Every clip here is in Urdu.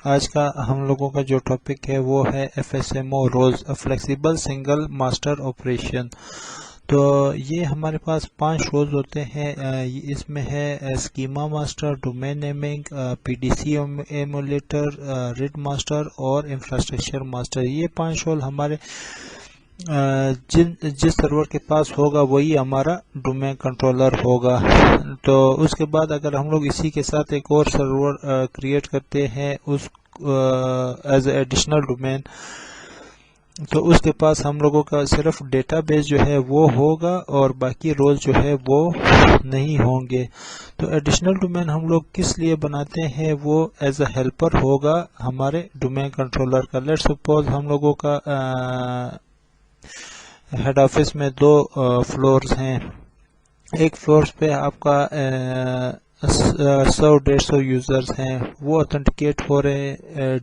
آج کا ہم لوگوں کا جو ٹاپک ہے وہ ہے FSMO roles flexible single master operation. تو یہ ہمارے پاس 5 رولز ہوتے ہیں۔ اس میں ہے schema master, domain naming, PDC emulator, RID master اور انفراسٹرکچر ماسٹر۔ یہ 5 رول ہمارے جس سرور کے پاس ہوگا وہی ہمارا ڈومین کنٹرولر ہوگا۔ تو اس کے بعد اگر ہم لوگ اسی کے ساتھ ایک اور سرور کریٹ کرتے ہیں اس ایز اے ایڈیشنل ڈومین، تو اس کے پاس ہم لوگوں کا صرف ڈیٹا بیس جو ہے وہ ہوگا اور باقی رول جو ہے وہ نہیں ہوں گے۔ تو ایڈیشنل ڈومین ہم لوگ کس لیے بناتے ہیں؟ وہ ایز اے ہیلپر ہوگا ہمارے ڈومین کنٹرولر کا۔ لیٹس سپوز ہم لوگوں کا ہیڈ آفس میں 2 فلورز ہیں۔ ایک فلور پہ آپ کا 100-150 یوزرز ہیں، وہ اتھینٹیکیٹ ہو رہے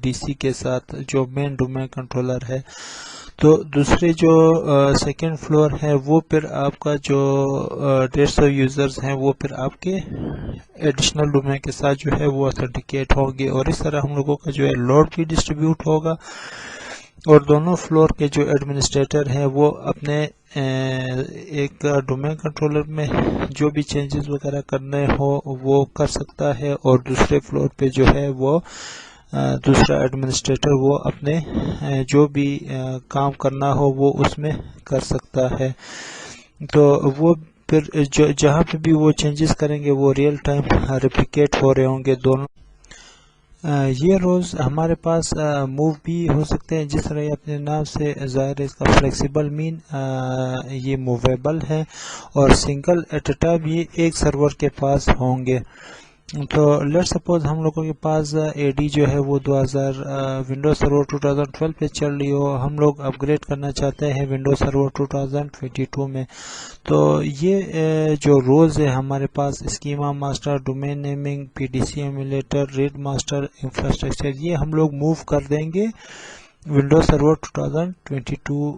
DC کے ساتھ جو مین ڈومین کنٹرولر ہے۔ تو دوسرے جو سیکنڈ فلور ہے وہ پھر آپ کا جو 150 یوزرز ہیں وہ پھر آپ کے ایڈیشنل ڈومین کے ساتھ جو ہے وہ اتھینٹیکیٹ ہوں گے، اور اس طرح ہم لوگوں کا جو ہے لوڈ بھی ڈسٹریبیوٹ ہوگا، اور دونوں فلور کے جو ایڈمنسٹریٹر ہیں وہ اپنے ایک ڈومین کنٹرولر میں جو بھی چینجز وغیرہ کرنے ہو وہ کر سکتا ہے، اور دوسرے فلور پہ جو ہے وہ دوسرا ایڈمنسٹریٹر وہ اپنے جو بھی کام کرنا ہو وہ اس میں کر سکتا ہے۔ تو وہ پھر جہاں پہ بھی وہ چینجز کریں گے وہ ریئل ٹائم ریپلیکیٹ ہو رہے ہوں گے دونوں۔ یہ رولز ہمارے پاس موو بھی ہو سکتے ہیں، جس طرح یہ اپنے نام سے ظاہر ہے، اس کا فلیکسیبل مین یہ موویبل ہے، اور سنگل ایٹ اے ٹائم یہ ایک سرور کے پاس ہوں گے۔ تو لیٹ سپوز ہم لوگوں کے پاس AD جو ہے وہ ونڈوز سرور 2012 پہ چل رہی ہو، ہم لوگ اپ گریڈ کرنا چاہتے ہیں ونڈوز سرور 2022 میں۔ تو یہ جو رولز ہے ہمارے پاس schema master, domain naming, PDC emulator, RID master, infrastructure, یہ ہم لوگ موو کر دیں گے ونڈوز سرور 2022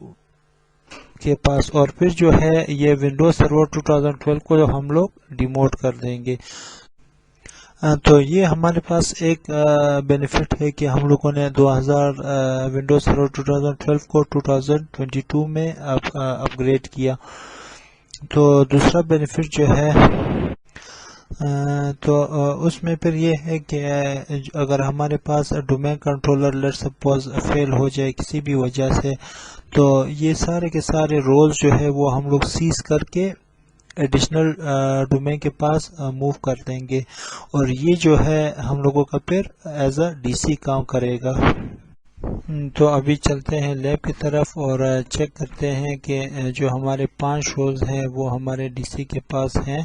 کے پاس، اور پھر جو ہے یہ ونڈوز سرور 2012 کو ہم لوگ ڈیموٹ کر دیں گے۔ تو یہ ہمارے پاس ایک بینیفٹ ہے کہ ہم لوگوں نے ونڈوز سرور 2012 کو 2022 میں اپ گریڈ کیا۔ تو دوسرا بینیفٹ جو ہے تو اس میں پھر یہ ہے کہ اگر ہمارے پاس ڈومین کنٹرولر لیٹ سپوز فیل ہو جائے کسی بھی وجہ سے، تو یہ سارے کے سارے رولز جو ہے وہ ہم لوگ سیز کر کے ایڈیشنل ڈومین کے پاس موو کر دیں گے، اور یہ جو ہے ہم لوگوں کا پھر ایز اے DC کام کرے گا۔ تو ابھی چلتے ہیں لیب کی طرف اور چیک کرتے ہیں کہ جو ہمارے 5 رولز ہیں وہ ہمارے DC کے پاس ہیں،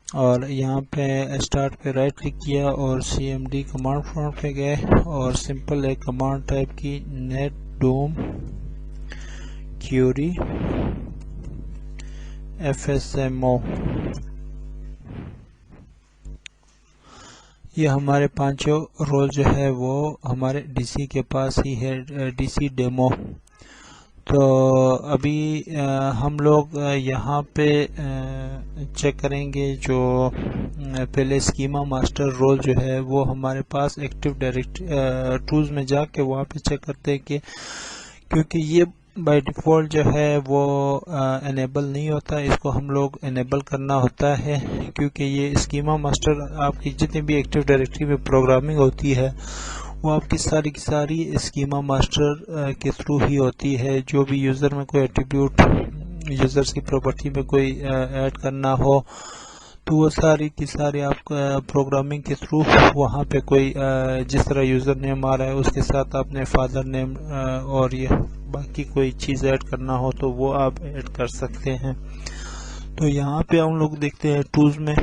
اور یہاں پہ اسٹارٹ پہ رائٹ کلک کیا اور CMD کمانڈ پرومپٹ پہ گئے اور سمپل ایک کمانڈ ٹائپ کی نیٹ ڈوم کیوری FSMO۔ یہ ہمارے 5 رول جو ہے وہ ہمارے DC کے پاس ہی ہے، DC ڈیمو۔ تو ابھی ہم لوگ یہاں پہ چیک کریں گے، جو پہلے اسکیما ماسٹر رول جو ہے وہ ہمارے پاس ایکٹیو ڈائریکٹری ٹولز میں جا کے وہاں پہ چیک کرتے ہیں کہ کیونکہ یہ بائی ڈیفالٹ جو ہے وہ انیبل نہیں ہوتا، اس کو ہم لوگ انیبل کرنا ہوتا ہے، کیونکہ یہ اسکیما ماسٹر آپ کی جتنی بھی ایکٹیو ڈائریکٹری میں پروگرامنگ ہوتی ہے وہ آپ کی ساری اسکیما ماسٹر کے تھرو ہی ہوتی ہے۔ جو بھی یوزر میں کوئی ایٹریبیوٹ، یوزرز کی پراپرٹی میں کوئی ایڈ کرنا ہو تو وہ ساری کی ساری آپ پروگرامنگ کے تھرو وہاں پہ کوئی جس طرح یوزر نیم آ رہا ہے اس کے ساتھ آپ نے فادر نیم اور یہ باقی کوئی چیز ایڈ کرنا ہو تو وہ آپ ایڈ کر سکتے ہیں۔ تو یہاں پہ ہم لوگ دیکھتے ہیں ٹولز میں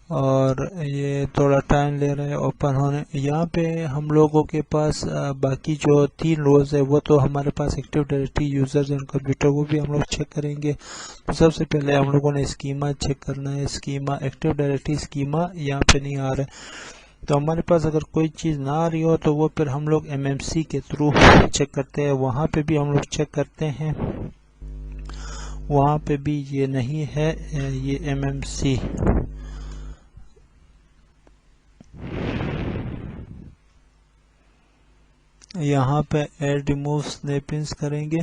اور یہ تھوڑا ٹائم لے رہے ہیں اوپن ہونے۔ یہاں پہ ہم لوگوں کے پاس باقی جو 3 رولز ہے وہ تو ہمارے پاس active directory users and computer وہ بھی ہم لوگ چیک کریں گے۔ تو سب سے پہلے ہم لوگوں نے اسکیما چیک کرنا ہے، اسکیما ایکٹیو ڈائریکٹری اسکیما یہاں پہ نہیں آ رہا ہے، تو ہمارے پاس اگر کوئی چیز نہ آ رہی ہو تو وہ پھر ہم لوگ MMC کے تھرو چیک کرتے ہیں. وہاں پہ بھی ہم لوگ چیک کرتے ہیں, وہاں پہ بھی یہ نہیں ہے یہ MMC. یہاں پہ ایڈ ریموو سنیپنگز کریں گے.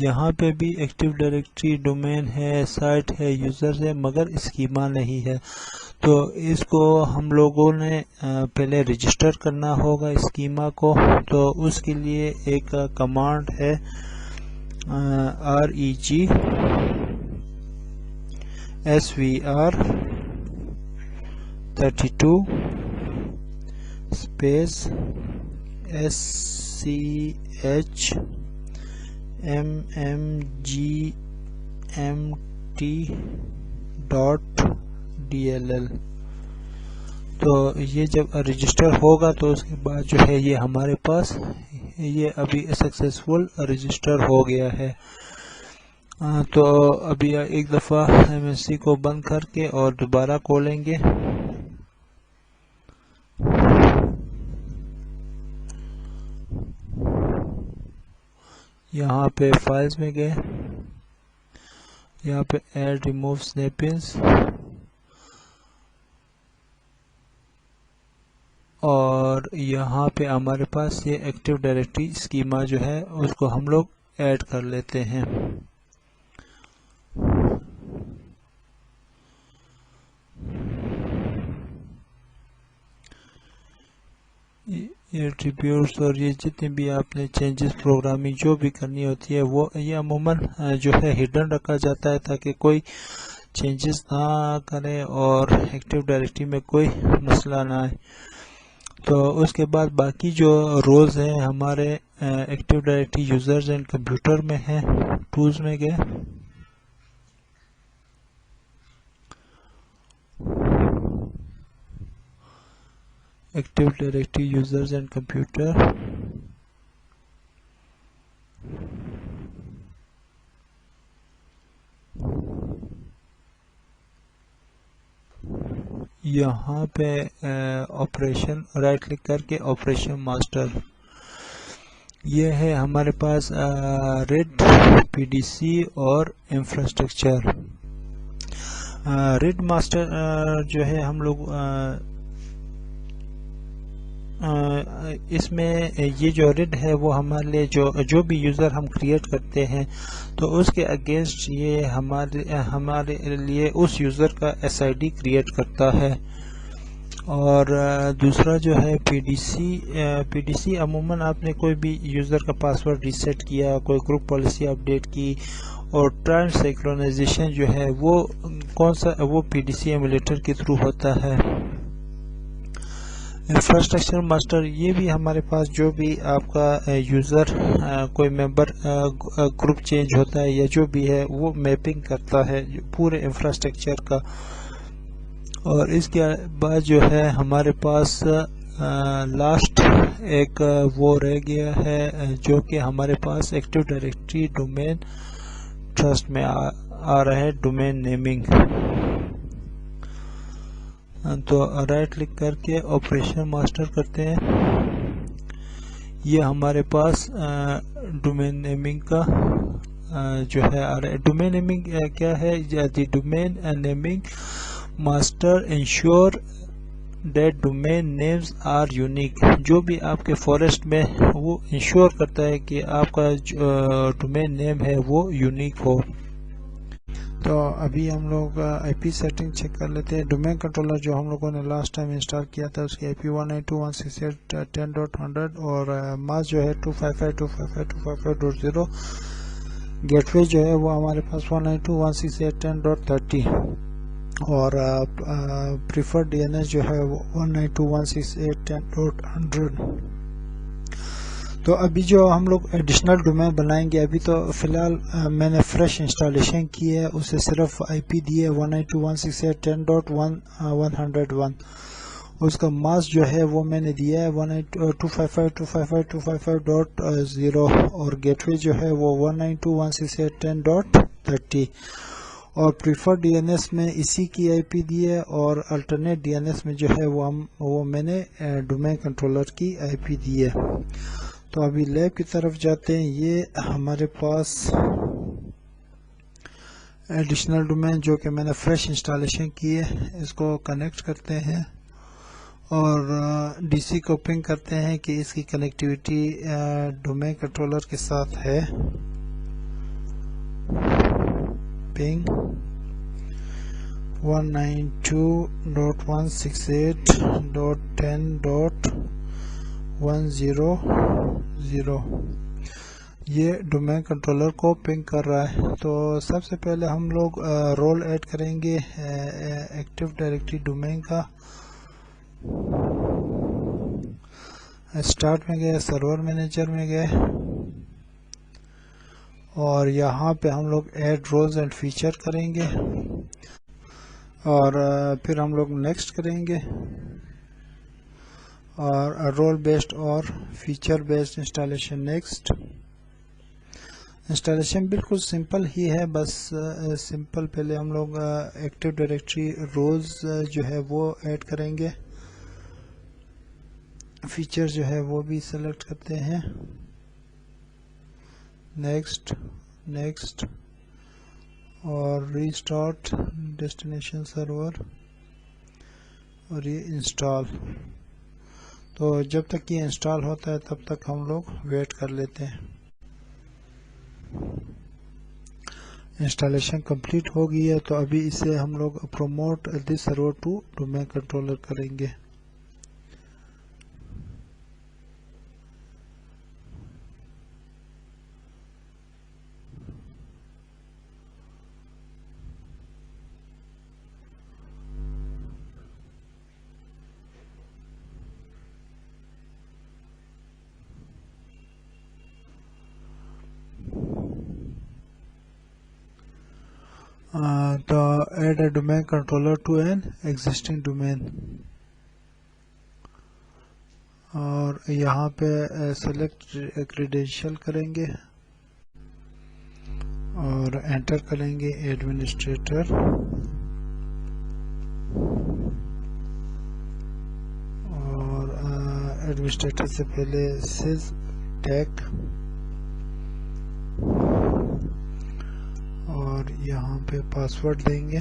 یہاں پہ بھی ایکٹیو ڈائریکٹری ڈومین ہے, سائٹ ہے, یوزر ہے, مگر اسکیما نہیں ہے. تو اس کو ہم لوگوں نے پہلے رجسٹر کرنا ہوگا اسکیما کو. تو اس کے لیے ایک کمانڈ ہے reg svr32 space sch mmgmt.dll. تو یہ جب رجسٹر ہوگا تو اس کے بعد جو ہے یہ ہمارے پاس یہ ابھی سکسیسفل رجسٹر ہو گیا ہے. تو ابھی ایک دفعہ MMC کو بند کر کے اور دوبارہ کھولیں گے. یہاں پہ فائلز میں گئے, یہاں پہ ایڈ ریموو سنیپنگز, اور یہاں پہ ہمارے پاس یہ ایکٹیو ڈائریکٹری اسکیما جو ہے اس کو ہم لوگ ایڈ کر لیتے ہیں. یہ ایٹریبیوٹس اور یہ جتنے بھی آپ نے چینجز پروگرامنگ جو بھی کرنی ہوتی ہے وہ یہ عموماً جو ہے ہڈن رکھا جاتا ہے تاکہ کوئی چینجز نہ کرے اور ایکٹیو ڈائریکٹری میں کوئی مسئلہ نہ آئے. تو اس کے بعد باقی جو روز ہیں ہمارے active directory users and computer میں ہیں. ٹولز میں گئے, active directory users and computer, یہاں پہ آپریشن رائٹ کلک کر کے آپریشن ماسٹر, یہ ہے ہمارے پاس ریڈ PDC اور انفراسٹرکچر. ریڈ ماسٹر جو ہے ہم لوگ اس میں یہ جو ریڈ ہے وہ ہمارے لیے جو بھی یوزر ہم کریٹ کرتے ہیں تو اس کے اگینسٹ یہ ہمارے لیے اس یوزر کا SID کریٹ کرتا ہے. اور دوسرا جو ہے PDC عموماً آپ نے کوئی بھی یوزر کا پاسورڈ ریسیٹ کیا, کوئی گروپ پالیسی اپڈیٹ کی, اور ٹرانس سینکرونائزیشن جو ہے وہ کون سا وہ PDC ایمولیٹر کے تھرو ہوتا ہے. انفراسٹرکچر ماسٹر یہ بھی ہمارے پاس جو بھی آپ کا یوزر کوئی ممبر گروپ چینج ہوتا ہے یا جو بھی ہے وہ میپنگ کرتا ہے پورے انفراسٹرکچر کا. اور اس کے بعد جو ہے ہمارے پاس لاسٹ ایک وہ رہ گیا ہے جو کہ ہمارے پاس ایکٹیو ڈائریکٹری ڈومین ٹرسٹ میں آ رہا ہے, ڈومین نیمنگ. تو رائٹ کلک کر کے آپریشن ماسٹر کرتے ہیں. یہ ہمارے پاس ڈومین نیمنگ کا جو ہے ڈومین نیمنگ کیا ہے, the domain naming master ensure that domain names are unique. جو بھی آپ کے فارسٹ میں وہ انشور کرتا ہے کہ آپ کا ڈومین نیم ہے وہ یونیک ہو. تو ابھی ہم لوگ IP سیٹنگ چیک کر لیتے ہیں. ڈومین کنٹرولر جو ہم لوگوں نے لاسٹ ٹائم انسٹال کیا تھا اس کی IP 192.168.10.100 اور ماس جو ہے 255.255.255.0. گیٹ وے جو ہے وہ ہمارے پاس 192.168.10.30 اور پریفرڈ DNS جو ہے وہ 192.168.10.100. تو ابھی جو ہم لوگ ایڈیشنل ڈومین بنائیں گے, ابھی تو فی الحال میں نے فریش انسٹالیشن کی ہے, اسے صرف IP دی ہے 192.168.10.101. اس کا ماسک جو ہے وہ میں نے دیا ہے 192.255.255.255.0 اور گیٹ وے جو ہے وہ 192.168.10.30. اور پریفر ڈی این ایس میں اسی کی آئی پی دی ہے، اور الٹرنیٹ ڈی این ایس میں جو ہے وہ میں نے ڈومین کنٹرولر کی آئی پی دی ہے۔ تو ابھی لیب کی طرف جاتے ہیں۔ یہ ہمارے پاس ایڈیشنل ڈومین جو کہ میں نے فریش انسٹالیشن کی ہے، اس کو کنیکٹ کرتے ہیں اور ڈی سی کو پنگ کرتے ہیں کہ اس کی کنیکٹیویٹی ڈومین کنٹرولر کے ساتھ ہے۔ پنگ 192.168.10.100 یہ ڈومین کنٹرولر کو پنگ کر رہا ہے۔ تو سب سے پہلے ہم لوگ رول ایڈ کریں گے ایکٹیو ڈائریکٹری ڈومین کا۔ اسٹارٹ میں گئے، سرور مینیجر میں گئے، اور یہاں پہ ہم لوگ ایڈ رولز اینڈ فیچر کریں گے، اور پھر ہم لوگ نیکسٹ کریں گے، اور رول بیسڈ اور feature based installation next. Installation بالکل سمپل ہی ہے، بس سمپل پہلے ہم لوگ ایکٹیو ڈائریکٹری رولز جو ہے وہ ایڈ کریں گے، فیچر جو ہے وہ بھی سلیکٹ کرتے ہیں، نیکسٹ نیکسٹ، اور ریسٹارٹ ڈیسٹینیشن سرور، اور یہ انسٹال۔ تو جب تک یہ انسٹال ہوتا ہے تب تک ہم لوگ ویٹ کر لیتے ہیں۔ انسٹالیشن کمپلیٹ ہو گئی ہے، تو ابھی اسے ہم لوگ promote this server to domain controller کریں گے۔ تو add a domain controller to an existing domain, اور یہاں پہ سلیکٹ کریڈینشیل کریں گے اور انٹر کریں گے ایڈمنسٹریٹر، اور ایڈمنسٹریٹر سے پہلے سیز ٹیک، اور یہاں پہ پاسورڈ دیں گے،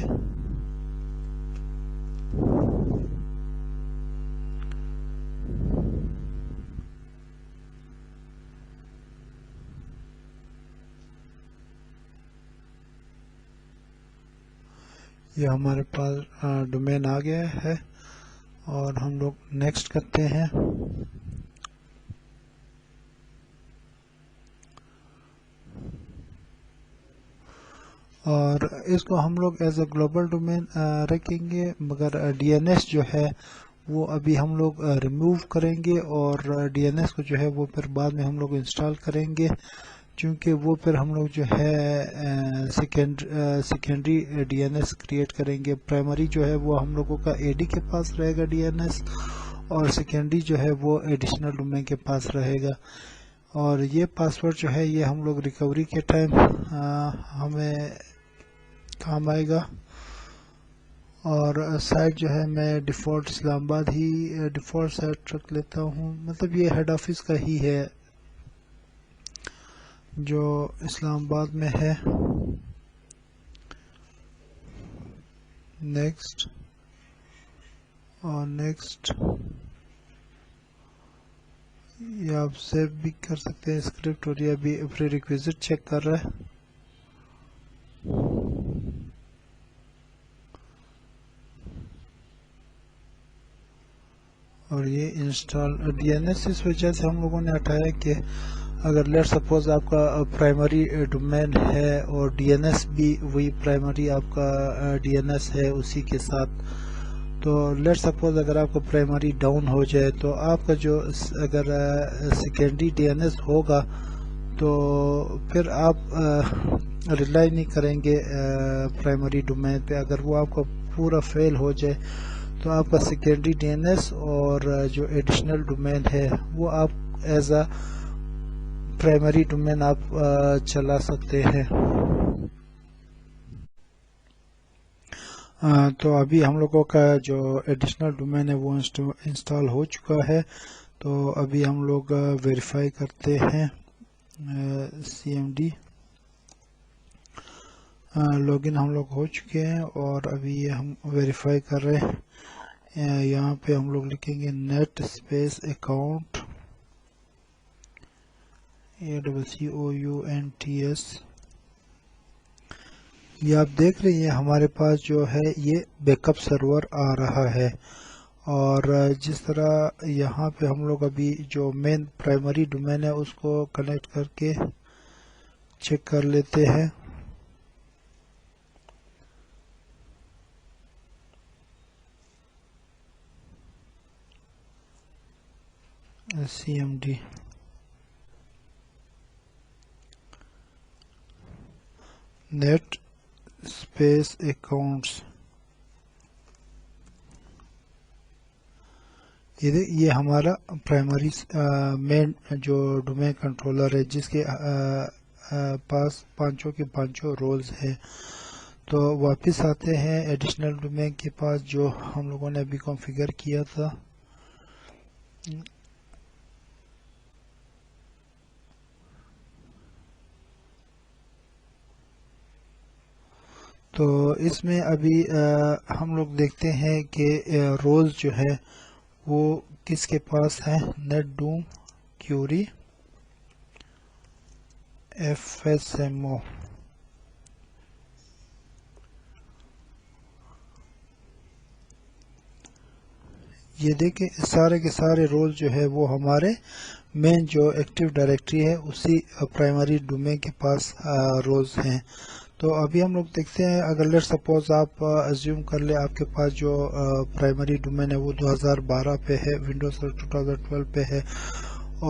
یہ ہمارے پاس ڈومین آ گیا ہے، اور ہم لوگ نیکسٹ کرتے ہیں۔ اور اس کو ہم لوگ ایز اے گلوبل ڈومین رکھیں گے، مگر ڈی این ایس جو ہے وہ ابھی ہم لوگ ریموو کریں گے، اور ڈی این ایس کو جو ہے وہ پھر بعد میں ہم لوگ انسٹال کریں گے، چونکہ وہ پھر ہم لوگ جو ہے secondary D N S create کریں گے۔ پرائمری جو ہے وہ ہم لوگوں کا اے ڈی کے پاس رہے گا ڈی این ایس، اور سیکنڈری جو ہے وہ ایڈیشنل ڈومین کے پاس رہے گا۔ اور یہ پاسورڈ جو ہے یہ ہم لوگ ریکوری کے ٹائم ہمیں کام آئے گا۔ اور سائٹ جو ہے میں ڈیفالٹ اسلام آباد ہی ڈیفالٹ سائٹ رکھ لیتا ہوں، مطلب یہ ہیڈ آفس کا ہی ہے جو اسلام آباد میں ہے۔ نیکسٹ اور نیکسٹ، یہ آپ سیو بھی کر سکتے ہیں اسکرپٹ، اور یہ ابھی پری ریکویزٹ چیک کر رہا ہے۔ اور یہ انسٹال ڈی این ایس اس وجہ سے ہم لوگوں نے ہٹایا کہ اگر لیٹ سپوز آپ کا پرائمری ڈومین ہے اور ڈی این ایس بھی وہی پرائمری آپ کا ڈی این ایس ہے اسی کے ساتھ، تو لیٹ سپوز اگر آپ کا پرائمری ڈاؤن ہو جائے تو آپ کا جو اگر سیکنڈری ڈی این ایس ہوگا تو پھر آپ ریلائی نہیں کریں گے پرائمری ڈومین پہ۔ اگر وہ آپ کا پورا فیل ہو جائے تو آپ کا سیکنڈری ڈی این ایس اور جو ایڈیشنل ڈومین ہے وہ آپ ایز اے پرائمری ڈومین آپ چلا سکتے ہیں۔ تو ابھی ہم لوگوں کا جو ایڈیشنل ڈومین ہے وہ انسٹال ہو چکا ہے. تو ابھی ہم لوگ ویریفائی کرتے ہیں CMD لاگ ان ہم لوگ ہو چکے ہیں اور ابھی یہ ہم ویریفائی کر رہے ہیں. یہاں پہ ہم لوگ لکھیں گے نیٹ اسپیس اکاؤنٹ ACCOUNTS. یہ آپ دیکھ رہے ہیں ہمارے پاس جو ہے یہ بیک اپ سرور آ رہا ہے. اور جس طرح یہاں پہ ہم لوگ ابھی جو مین پرائمری ڈومین ہے اس کو کنیکٹ کر کے چیک کر لیتے ہیں. CMD net space accounts. یہ ہمارا پرائمری مین جو ڈومین کنٹرولر ہے جس کے پاس پانچوں کے پانچوں رولز ہیں. تو واپس آتے ہیں ایڈیشنل ڈومین کے پاس جو ہم لوگوں نے ابھی کنفیگر کیا تھا. تو اس میں ابھی ہم لوگ دیکھتے ہیں کہ رولز جو ہے وہ کس کے پاس ہیں. Netdom Curie FSMO. یہ دیکھیں سارے کے سارے رول جو ہے وہ ہمارے مین جو ایکٹیو ڈائریکٹری ہے اسی پرائمری ڈومین کے پاس رولز ہیں. تو ابھی ہم لوگ دیکھتے ہیں اگر لیٹ سپوز آپ ازیوم کر لیں آپ کے پاس جو پرائمری ڈومین ہے وہ 2012 پہ ہے, ونڈوز 2012 پہ ہے,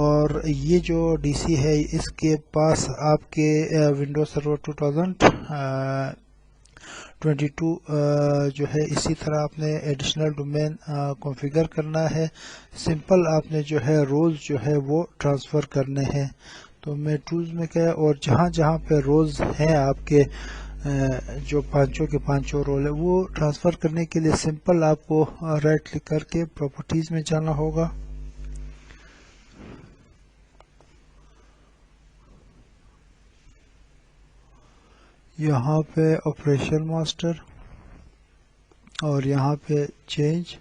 اور یہ جو DC ہے اس کے پاس آپ کے ونڈوز سرور 2022 جو ہے. اسی طرح آپ نے ایڈیشنل ڈومین کنفیگر کرنا ہے. سمپل آپ نے جو ہے رولز جو ہے وہ ٹرانسفر کرنے ہیں. تو میں ٹولز میں کیا اور جہاں جہاں پہ رولز ہیں آپ کے جو پانچوں کے پانچوں رول ہے وہ ٹرانسفر کرنے کے لیے سمپل آپ کو رائٹ کلک کر کے پراپرٹیز میں جانا ہوگا. یہاں پہ آپریشن ماسٹر اور یہاں پہ چینج,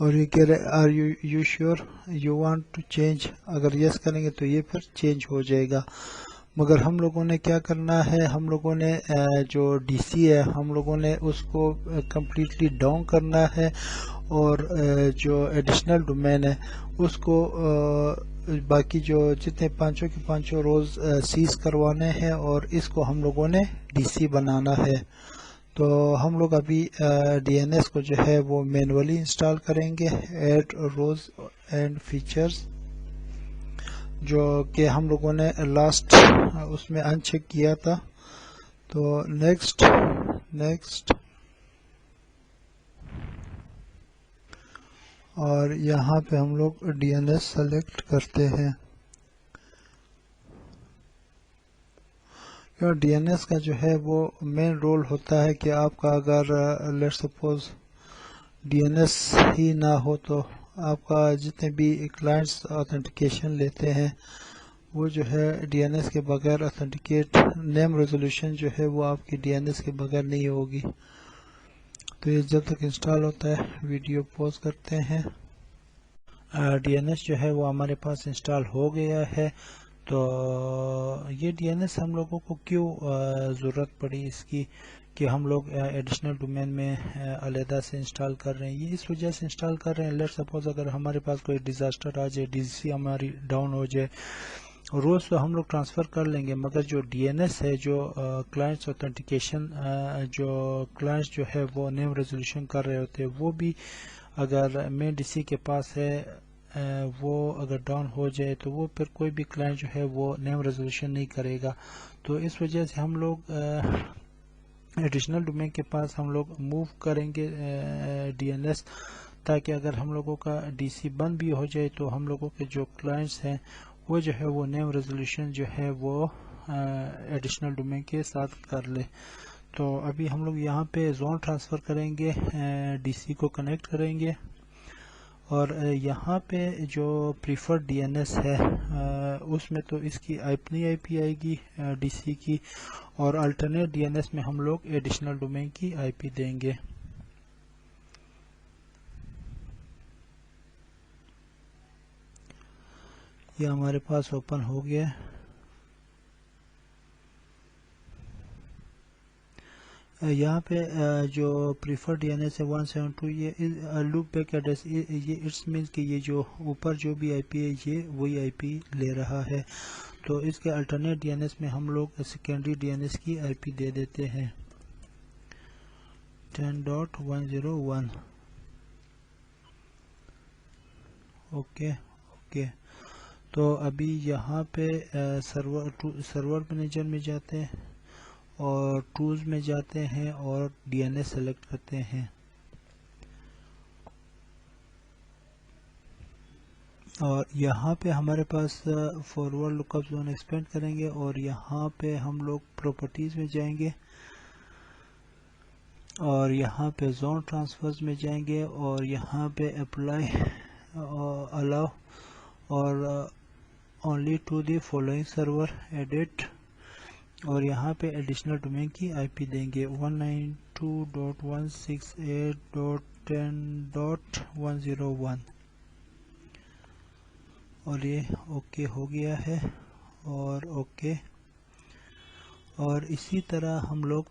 اور یہ کہہ رہے are you sure you want to change. اگر یس کریں گے تو یہ پھر چینج ہو جائے گا. مگر ہم لوگوں نے کیا کرنا ہے, ہم لوگوں نے جو DC ہے ہم لوگوں نے اس کو کمپلیٹلی ڈاؤن کرنا ہے, اور جو ایڈیشنل ڈومین ہے اس کو باقی جو جتنے پانچوں کے پانچوں روز سیز کروانے ہیں اور اس کو ہم لوگوں نے DC بنانا ہے. تو ہم لوگ ابھی DNS کو جو ہے وہ مینولی انسٹال کریں گے. ایڈ روز اینڈ فیچرز جو کہ ہم لوگوں نے لاسٹ اس میں ان چیک کیا تھا. تو نیکسٹ اور یہاں پہ ہم لوگ DNS سلیکٹ کرتے ہیں. DNS کا جو ہے وہ مین رول ہوتا ہے کہ آپ کا اگر لیٹ سپوز DNS ہی نہ ہو تو آپ کا جتنے بھی کلائنٹس آتھینٹیکیشن لیتے ہیں وہ جو ہے DNS کے بغیر آتھینٹیکیٹ, نیم ریزولوشن جو ہے وہ آپ کی DNS کے بغیر نہیں ہوگی. تو یہ جب تک انسٹال ہوتا ہے ویڈیو پوز کرتے ہیں. DNS جو ہے وہ ہمارے پاس انسٹال ہو گیا ہے. تو یہ DNS ہم لوگوں کو کیوں ضرورت پڑی اس کی کہ ہم لوگ ایڈیشنل ڈومین میں علیحدہ سے انسٹال کر رہے ہیں. یہ اس وجہ سے انسٹال کر رہے ہیں, لیٹ سپوز اگر ہمارے پاس کوئی ڈیزاسٹر آ جائے, DC ہماری ڈاؤن ہو جائے, روز تو ہم لوگ ٹرانسفر کر لیں گے مگر جو DNS ہے جو کلائنٹس آتھینٹیکیشن جو کلائنٹس جو ہے وہ نیم ریزولوشن کر رہے ہوتے ہیں وہ بھی اگر مین DC کے پاس ہے وہ اگر ڈاؤن ہو جائے تو وہ پھر کوئی بھی کلائنٹ جو ہے وہ نیم ریزولوشن نہیں کرے گا. تو اس وجہ سے ہم لوگ ایڈیشنل ڈومین کے پاس ہم لوگ موو کریں گے DNS, تاکہ اگر ہم لوگوں کا DC بند بھی ہو جائے تو ہم لوگوں کے جو کلائنٹس ہیں وہ جو ہے وہ نیم ریزولوشن جو ہے وہ ایڈیشنل ڈومین کے ساتھ کر لے. تو ابھی ہم لوگ یہاں پہ زون ٹرانسفر کریں گے، ڈی سی کو کنیکٹ کریں گے، اور یہاں پہ جو پریفرڈ ڈی این ایس ہے اس میں تو اس کی اپنی آئی پی آئے گی ڈی سی کی، اور الٹرنیٹ ڈی این ایس میں ہم لوگ ایڈیشنل ڈومین کی آئی پی دیں گے۔ یہ ہمارے پاس اوپن ہو گیا۔ یہاں پہ جو پریفر ڈی این ایس ہے 172، یہ لوپ بیک ایڈریس، یہ اٹس مینس کہ یہ جو اوپر جو بھی آئی پی ہے یہ وہی آئی پی لے رہا ہے، تو اس کے الٹرنیٹ ڈی این ایس میں ہم لوگ سیکنڈری ڈی این ایس کی آئی پی دے دیتے ہیں 10.101۔ اوکے تو ابھی یہاں پہ سرور مینیجر میں جاتے ہیں اور ٹولز میں جاتے ہیں اور ڈی این ایس سلیکٹ کرتے ہیں، اور یہاں پہ ہمارے پاس فارورڈ لک اپ زون ایکسپینڈ کریں گے، اور یہاں پہ ہم لوگ پراپرٹیز میں جائیں گے، اور یہاں پہ زون ٹرانسفرز میں جائیں گے، اور یہاں پہ اپلائی الاؤ اور only to the following server edit, اور یہاں پہ ایڈیشنل ڈومین کی آئی پی دیں گے 192.168.10.101، اور یہ اوکے ہو گیا ہے، اور اوکے، اور اسی طرح ہم لوگ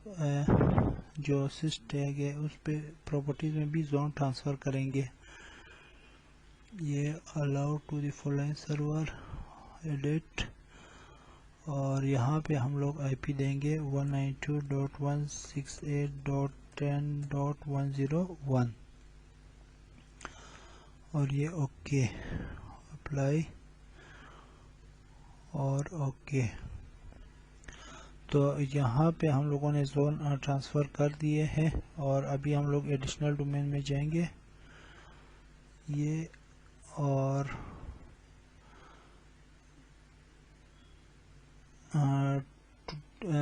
جو سس ٹیگ ہے اس پہ پراپرٹیز میں بھی زون ٹرانسفر کریں گے، یہ allow to the following server edit, اور یہاں پہ ہم لوگ آئی پی دیں گے 192.168.10.101، اور یہ اوکے، اپلائی اور اوکے۔ تو یہاں پہ ہم لوگوں نے زون ٹرانسفر کر دیے ہیں، اور ابھی ہم لوگ ایڈیشنل ڈومین میں جائیں گے، یہ اور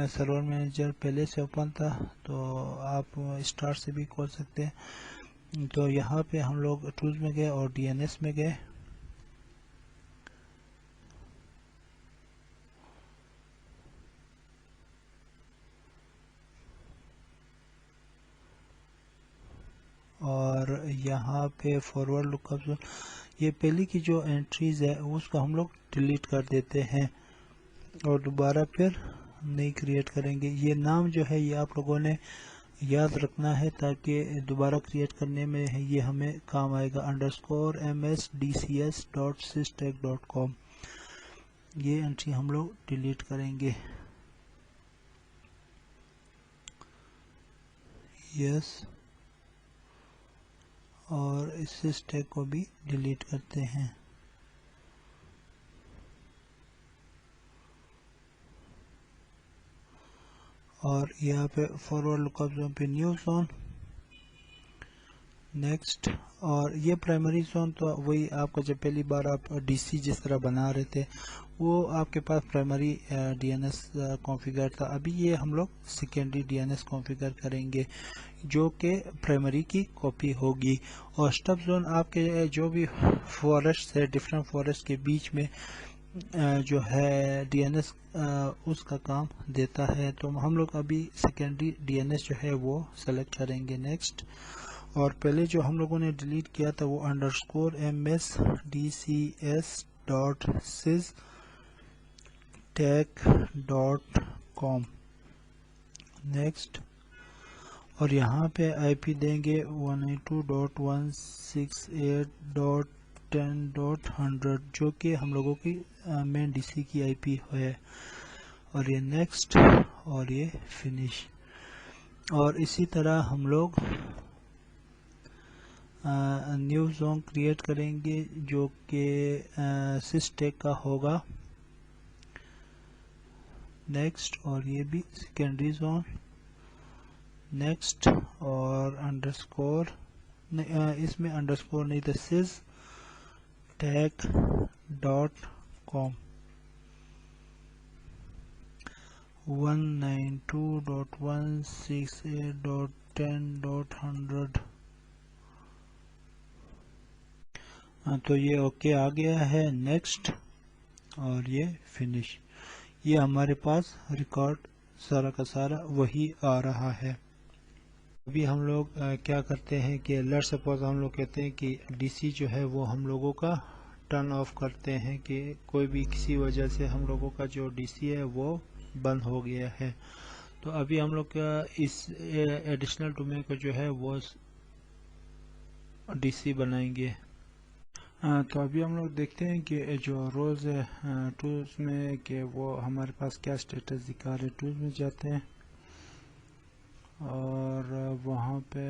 سرور مینیجر پہلے سے اوپن تھا تو آپ اسٹارٹ سے بھی کھول سکتے ہیں، تو یہاں پہ ہم لوگ ٹولز میں گئے اور ڈی این ایس میں گئے، اور یہاں پہ فارورڈ لک اپ زون، یہ پہلی کی جو انٹریز ہے اس کو ہم لوگ ڈیلیٹ کر دیتے ہیں اور دوبارہ پھر نئی کریٹ کریں گے۔ یہ نام جو ہے یہ آپ لوگوں نے یاد رکھنا ہے تاکہ دوبارہ کریٹ کرنے میں یہ ہمیں کام آئے گا، _msdcs.systech.com، یہ انٹری ہم لوگ ڈیلیٹ کریں گے، یس، اور اس سسٹیک کو بھی ڈیلیٹ کرتے ہیں، اور یہاں پہ فارورڈ لک اپ زون پہ نیو زون، نیکسٹ، اور یہ پرائمری زون تو وہی آپ کا جب پہلی بار آپ ڈی سی جس طرح بنا رہے تھے وہ آپ کے پاس پرائمری ڈی این ایس کانفیگر تھا، ابھی یہ ہم لوگ سیکنڈری ڈی این ایس کانفیگر کریں گے جو کہ پرائمری کی کاپی ہوگی، اور اسٹب زون آپ کے جو بھی فارسٹ ہے ڈفرینٹ فارسٹ کے بیچ میں جو ہے ڈی این ایس اس کا کام دیتا ہے، تو ہم لوگ ابھی سیکنڈری ڈی این ایس جو ہے وہ سلیکٹ کریں گے، نیکسٹ، اور پہلے جو ہم لوگوں نے ڈیلیٹ کیا تھا وہ _msdcs.systech.com، نیکسٹ، اور یہاں پہ آئی پی دیں گے 192.168.10.100 جو کہ ہم لوگوں کی مین ڈی سی کی آئی پی ہے، اور یہ نیکسٹ، اور یہ فنش، اور اسی طرح ہم لوگ نیو زون کریٹ کریں گے جو کہ سسٹیک کا ہوگا، نیکسٹ، اور یہ بھی سیکنڈری زون، نیکسٹ، اور انڈرسکور، اس میں انڈرسکور نہیں تھا، sys_tech.com، 192.168.10.100. تو یہ اوکے آ گیا ہے. نیکسٹ اور یہ فنش. یہ ہمارے پاس ریکارڈ سارا کا سارا وہی آ رہا ہے. ابھی ہم لوگ کیا کرتے ہیں کہ لیٹ سپوز ہم لوگ کہتے ہیں کہ ڈی سی جو ہے وہ ہم لوگوں کا ٹرن آف کرتے ہیں کہ کوئی بھی کسی وجہ سے ہم لوگوں کا جو ڈی سی ہے وہ بند ہو گیا ہے. تو ابھی ہم لوگ اس ایڈیشنل ڈومین کو جو ہے وہ ڈی سی بنائیں گے. تو ابھی ہم لوگ دیکھتے ہیں کہ جو روز ٹولز میں کہ وہ ہمارے پاس کیا اسٹیٹس دکھا رہے. ٹولز میں جاتے ہیں اور وہاں پہ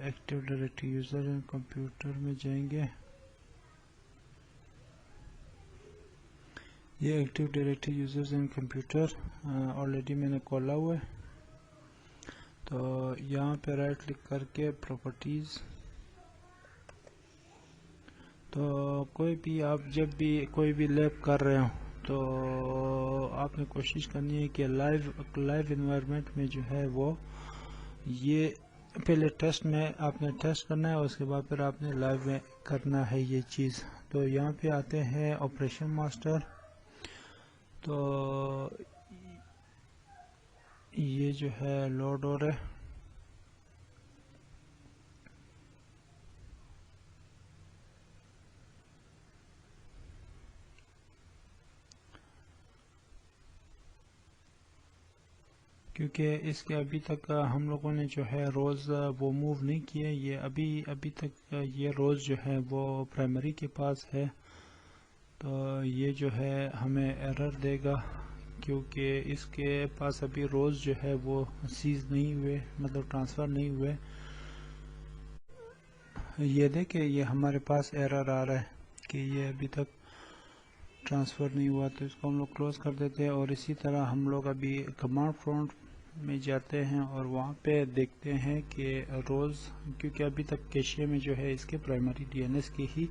ایکٹیو ڈائریکٹری یوزر کمپیوٹر میں جائیں گے. یہ active directory users and computer already میں نے کھولا ہوا ہے. تو یہاں پہ رائٹ کلک کر کے پراپرٹیز. تو کوئی بھی آپ جب بھی کوئی بھی لیب کر رہے ہوں تو آپ نے کوشش کرنی ہے کہ لائیو انوائرمنٹ میں جو ہے وہ یہ پہلے ٹیسٹ میں آپ نے ٹیسٹ کرنا ہے اور اس کے بعد پھر آپ نے لائیو میں کرنا ہے یہ چیز. تو یہاں پہ آتے ہیں آپریشن ماسٹر. تو یہ جو ہے لوڈ ہو رہا ہے. کیونکہ اس کے ابھی تک ہم لوگوں نے جو ہے روز وہ موو نہیں کیے. یہ ابھی تک یہ روز جو ہے وہ پرائمری کے پاس ہے. تو یہ جو ہے ہمیں ایرر دے گا کیونکہ اس کے پاس ابھی روز جو ہے وہ سیز نہیں ہوئے, مطلب ٹرانسفر نہیں ہوئے. یہ دیکھیں یہ ہمارے پاس ایرر آ رہا ہے کہ یہ ابھی تک ٹرانسفر نہیں ہوا. تو اس کو ہم لوگ کلوز کر دیتے ہیں. اور اسی طرح ہم لوگ ابھی کمانڈ پرومپٹ میں جاتے ہیں اور وہاں پہ دیکھتے ہیں کہ روز, کیونکہ ابھی تک کیشے میں جو ہے اس کے پرائمری ڈی این ایس کے ہی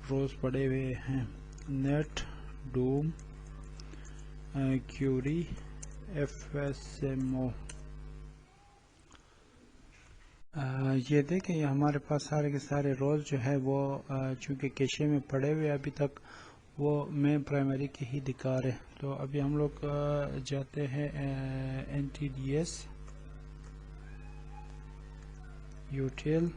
روز پڑے ہوئے ہیں. Netdom query F S M O. یہ دیکھیں یہ ہمارے پاس سارے کے سارے روز جو ہے وہ چونکہ کیشے میں پڑے ہوئے ابھی تک وہ مین پرائمری کے ہی دکھا رہے. تو ابھی ہم لوگ جاتے ہیں این ٹی ڈی ایس یوٹیل.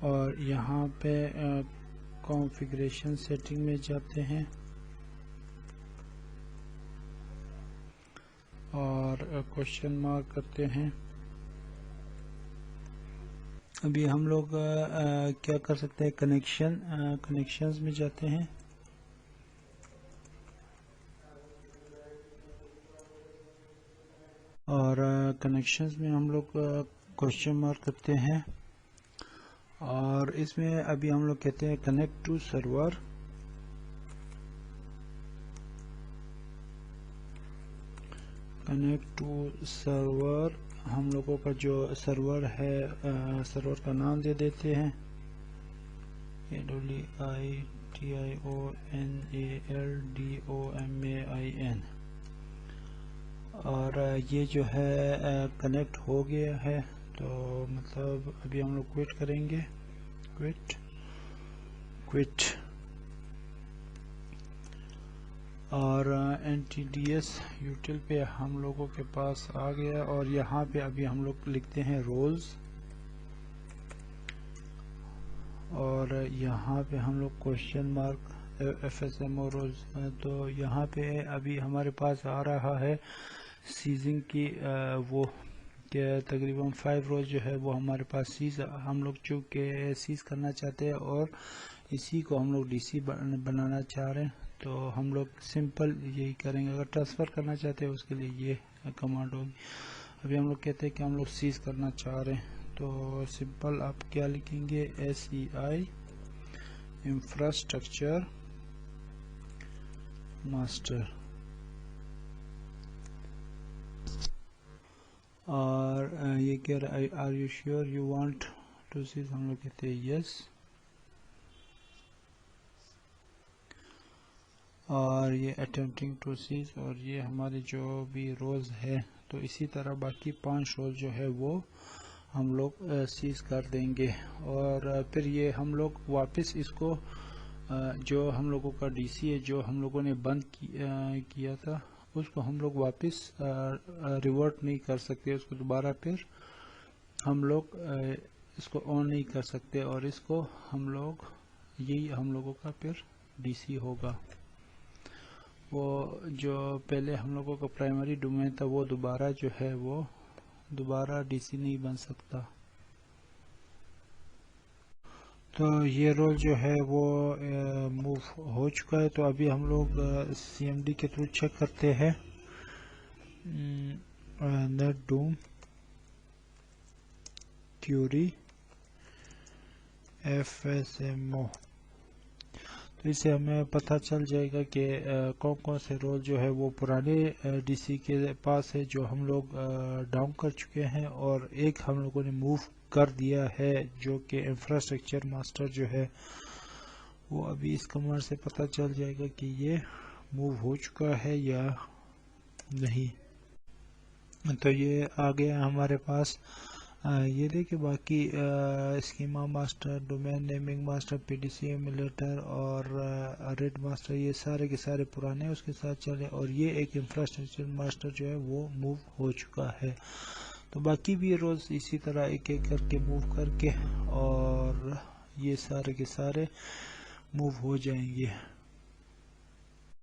اور یہاں پہ کانفیگریشن سیٹنگ میں جاتے ہیں اور کوشچن مارک کرتے ہیں. ابھی ہم لوگ کیا کر سکتے ہیں, کنیکشنز میں جاتے ہیں اور کنیکشنز میں ہم لوگ کوشچن مارک کرتے ہیں. اور اس میں ابھی ہم لوگ کہتے ہیں connect to server. Connect to server ہم لوگوں کا جو سرور ہے سرور کا نام دے دیتے ہیں AWITIONALDOMAIN. اور یہ جو ہے کنیکٹ ہو گیا ہے. تو مطلب ابھی ہم لوگ کوئٹ کریں گے. کوئٹ اور این ٹی ڈی ایس یوٹیل پہ ہم لوگوں کے پاس آ گیا. اور یہاں پہ ابھی ہم لوگ لکھتے ہیں رولز. اور یہاں پہ ہم لوگ question mark F S M O roles. تو یہاں پہ ابھی ہمارے پاس آ رہا ہے سیزنگ کی وہ کہ تقریباً 5 روز جو ہے وہ ہمارے پاس سیز, ہم لوگ چونکہ سیز کرنا چاہتے ہیں اور اسی کو ہم لوگ ڈی سی بنانا چاہ رہے ہیں. تو ہم لوگ سمپل یہی کریں گے. اگر ٹرانسفر کرنا چاہتے ہیں اس کے لیے یہ کمانڈ ہوگی. ابھی ہم لوگ کہتے ہیں کہ ہم لوگ سیز کرنا چاہ رہے ہیں. تو سمپل آپ کیا لکھیں گے, SEI انفراسٹرکچر ماسٹر. اور یہ کہہ رہا ہے are you sure you want to seize. ہم لوگ کہتے ہیں یس. اور یہ اٹمپٹنگ ٹو سیز، اور یہ ہمارے جو بھی رولز ہے. تو اسی طرح باقی 5 رول جو ہے وہ ہم لوگ سیز کر دیں گے، اور پھر یہ ہم لوگ واپس اس کو جو ہم لوگوں کا ڈی سی ہے جو ہم لوگوں نے بند کیا تھا اس کو ہم لوگ واپس ریورٹ نہیں کر سکتے، اس کو دوبارہ پھر ہم لوگ اس کو آن نہیں کر سکتے، اور اس کو ہم لوگوں کا پھر ڈی سی ہوگا. وہ جو پہلے ہم لوگوں کا پرائمری ڈومین تھا وہ دوبارہ جو ہے وہ دوبارہ ڈی سی نہیں بن سکتا. تو یہ رول جو ہے وہ موو ہو چکا ہے. تو ابھی ہم لوگ سی ایم ڈی کے تھرو چیک کرتے ہیں نیٹ ڈوم کیوری FSMO. تو اس سے ہمیں پتہ چل جائے گا کہ کون کون سے رول جو ہے وہ پرانے ڈی سی کے پاس ہے جو ہم لوگ ڈاؤن کر چکے ہیں، اور ایک ہم لوگوں نے موو کر دیا ہے جو کہ انفراسٹرکچر ماسٹر جو ہے وہ ابھی اس کمانڈ سے پتہ چل جائے گا کہ یہ موو ہو چکا ہے یا نہیں. تو یہ آ گیا ہمارے پاس. یہ دیکھیں باقی schema master, domain naming master, PDC ایمولیٹر اور ریڈ ماسٹر، یہ سارے کے سارے پرانے اس کے ساتھ چلے، اور یہ ایک انفراسٹرکچر ماسٹر جو ہے وہ موو ہو چکا ہے. تو باقی بھی رولز اسی طرح ایک ایک کر کے موو کر کے اور یہ سارے کے سارے موو ہو جائیں گے.